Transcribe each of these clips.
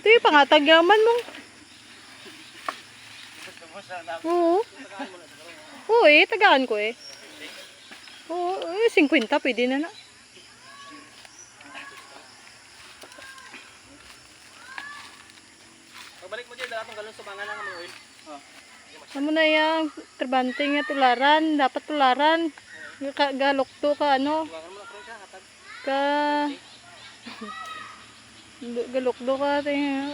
Ito yung pangatag yaman mo. Oo. Oo eh, tagaan ko eh. Oo, 50 pwede na na. Pagbalik mo dyan, dala itong galon sumangan ng mga oil. Amo na yung trabante nga tularan. Dapat tularan. Galokto ka ano. Sumangan mo na kung siya, hatag. Ka... Galokdo ka.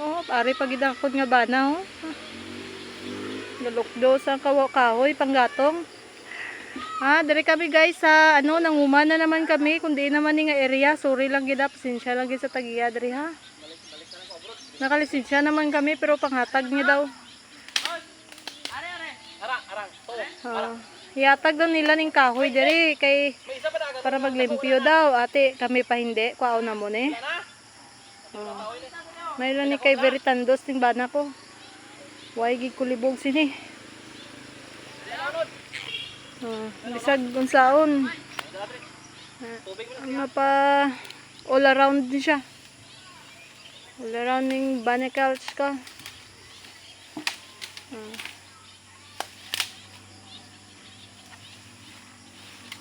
Oh, pare pagidakod nga bana oh. Galokdo sa kahoy panggatong. Dari kami guys sa ano nanguma na naman kami kundi naman ni nga area. Sorry lang gid, pasensya lang gid sa tagiya diri ha. Nakalisensya naman kami pero panghatag niya daw. Hiatag daw nila ning kahoy diri kay para maglimpyo daw. Ate kami pa hindi kuaw na mo ni. Mayroon ni kay Veritandos ning bana ko. Way gid kulibog sini. Bisag unsaon. Mapa all around din siya. All around ning banicals ka.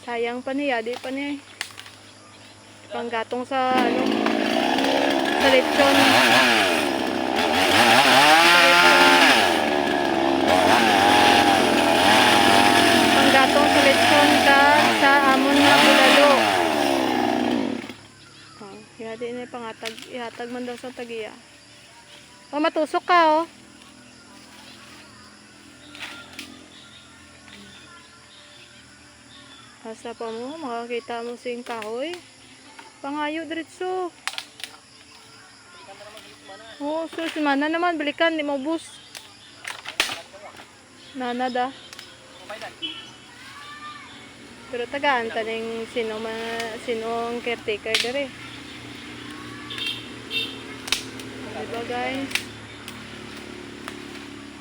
Sayang pa niya, di pa niya. Panggatong sa ano, sa lechon. Panggatong sa lechon ka sa amon nga bulalo. Di na pangatag, ihatag man daw sa tagiya. Matusok ka oh. Asa pa mo, makakita mo sing kahoy. Pangayo diretso. Oo, so simana naman, balikan, di maubos. Nanad ah. Pero tagaan taning sinong caretaker dere. Diba guys?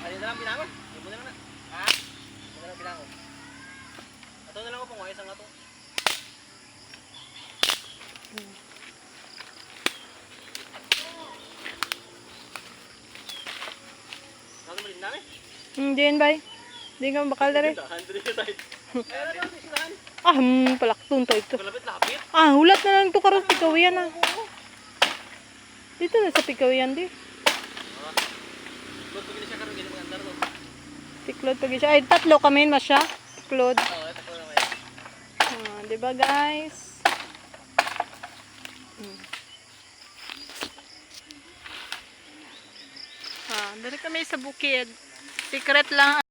Ano na lang binangon? Hindi mo na lang na. Ha? Hindi mo na lang binangon. Ito na lang ko pang isang ato. Ano mo din namin? Hindi yan bay. Hindi ka bakal dere. Palakton to ito. Lapit-lapit. Hulat na lang ito karon pikawian ah. Dito na sa pikawian di. Tiklod pag siya karon gini magandar to. Tiklod pag siya. Ay tatlo kami mas siya. Tiklod. Oo, tatlo na may. Di ba guys? Dari kami sa bukid. Secret lang